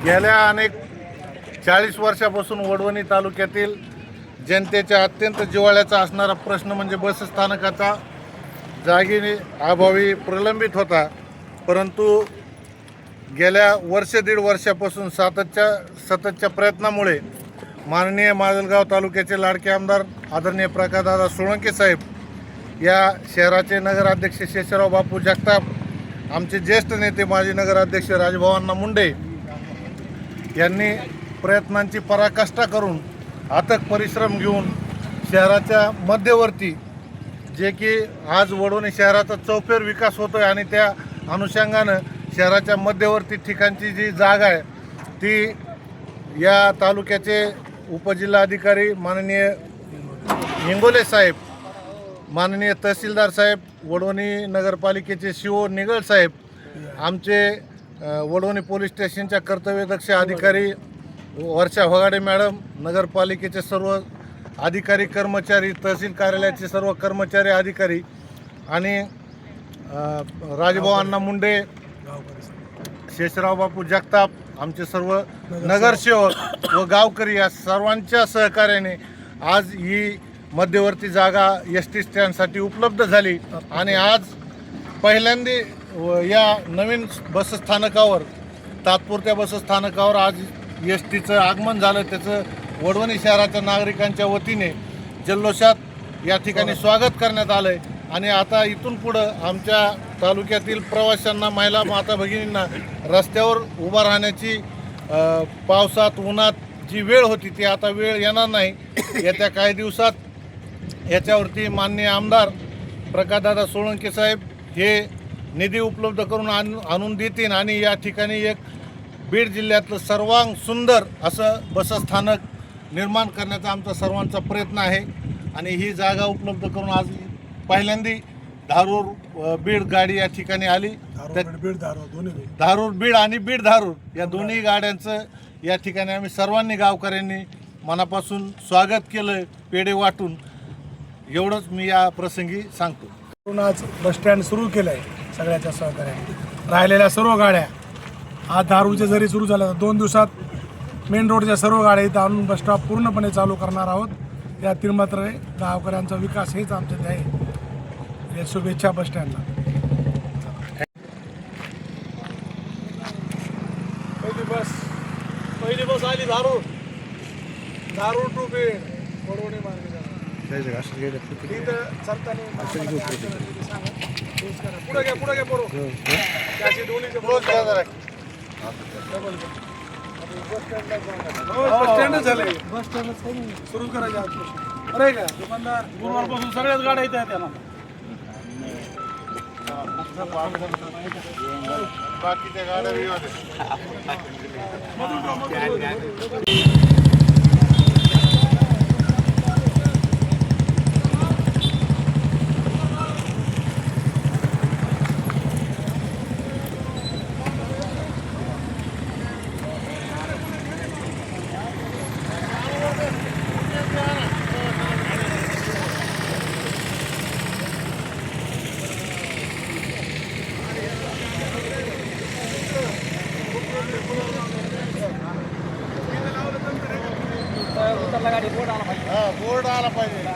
गेल्या अनेक 40 वर्षापासून वडवणी तालुक्यातील जनतेच्या अत्यंत जिव्हाळ्याचा असणारा प्रश्न म्हणजे बसस्थानकाचा जागेने अभावी प्रलंबित होता. परंतु गेल्या दीड वर्षापासून सततच्या प्रयत्नामुळे माननीय माजलगाव तालुक्याचे लाडके आमदार आदरणीय प्रकाशदादा सोळंके साहेब, या शहराचे नगराध्यक्ष शेषराव बापू जगताप, आमचे ज्येष्ठ नेते माजी नगराध्यक्ष राजभाऊ मुंडे यांनी प्रयत्नांची पराकाष्ठा करून अथक परिश्रम घेऊन शहराच्या मध्यवर्ती, जे की आज वडवणी शहराचा चौफेर विकास होतो आहे आणि त्या अनुषंगानं शहराच्या मध्यवर्ती ठिकाणची जी जागा आहे ती या तालुक्याचे उपजिल्हाधिकारी माननीय हिंगोले साहेब, माननीय तहसीलदार साहेब, वडवणी नगरपालिकेचे शिओ निगळ साहेब, आमचे वडवणी पोलीस स्टेशनच्या कर्तव्यदक्ष अधिकारी वर्षा होगाडे मॅडम, नगरपालिकेचे सर्व अधिकारी कर्मचारी, तहसील कार्यालयाचे सर्व कर्मचारी अधिकारी आणि राजभाऊ मुंडे, शेषराव बापू जगताप, आमचे सर्व नगरसेवक व गावकरी या सर्वांच्या सहकार्याने आज ही मध्यवर्ती जागा एस.टी. स्टँडसाठी उपलब्ध झाली आणि आज पहिल्यांदा या नवीन बसस्थानकावर, तात्पुरत्या बसस्थानकावर आज एस.टीचं आगमन झालं. त्याचं वडवणी शहराच्या नागरिकांच्या वतीने जल्लोषात या ठिकाणी स्वागत करण्यात आलं आहे आणि आता इथून पुढं आमच्या तालुक्यातील प्रवाशांना, महिला माता भगिनींना रस्त्यावर उभा राहण्याची पावसात उन्हात जी वेळ होती ती आता वेळ येणार नाही. येत्या काही दिवसात याच्यावरती माननीय आमदार प्रकाशदादा सोळंके साहेब हे निधी उपलब्ध करून आणून देतील आणि या ठिकाणी एक बीड जिल्ह्यातलं सर्वांग सुंदर असं बसस्थानक निर्माण करण्याचा आमचा सर्वांचा प्रयत्न आहे आणि ही जागा उपलब्ध करून आज पहिल्यांदा धारूर बीड गाडी या ठिकाणी आली. धारूर बीड आणि बीड धारूर या दोन्ही गाड्यांचं या ठिकाणी आम्ही सर्वांनी गावकऱ्यांनी मनापासून स्वागत केलं, पेढे वाटून. एवढंच मी या प्रसंगी सांगतो. आज बसस्टँड सुरू केलं आहे सगळ्याच्या सहकार्याने. राहिलेल्या सर्व गाड्या आज धारूरच्या जरी सुरू झाल्या, 2 दिवसात मेन रोडच्या सर्व गाड्या इथं आणून बसस्टॉप पूर्णपणे चालू करणार आहोत. यातील मात्र गावकऱ्यांचा विकास हेच आमचे आहे. शुभेच्छा बसस्टँडला. पहिली बस आली धारूर टू बीड वडवणी मार्गे. पुढे घ्या बरोबर बस स्टँडच झाले. बस स्टँड सुरू करायचे आजपासून. अरे का दुकानदार गुरुवारपासून सगळ्याच गाड्या येत आहेत त्यांना. बाकीच्या गाड्या बोर्ड आला पाहिजे.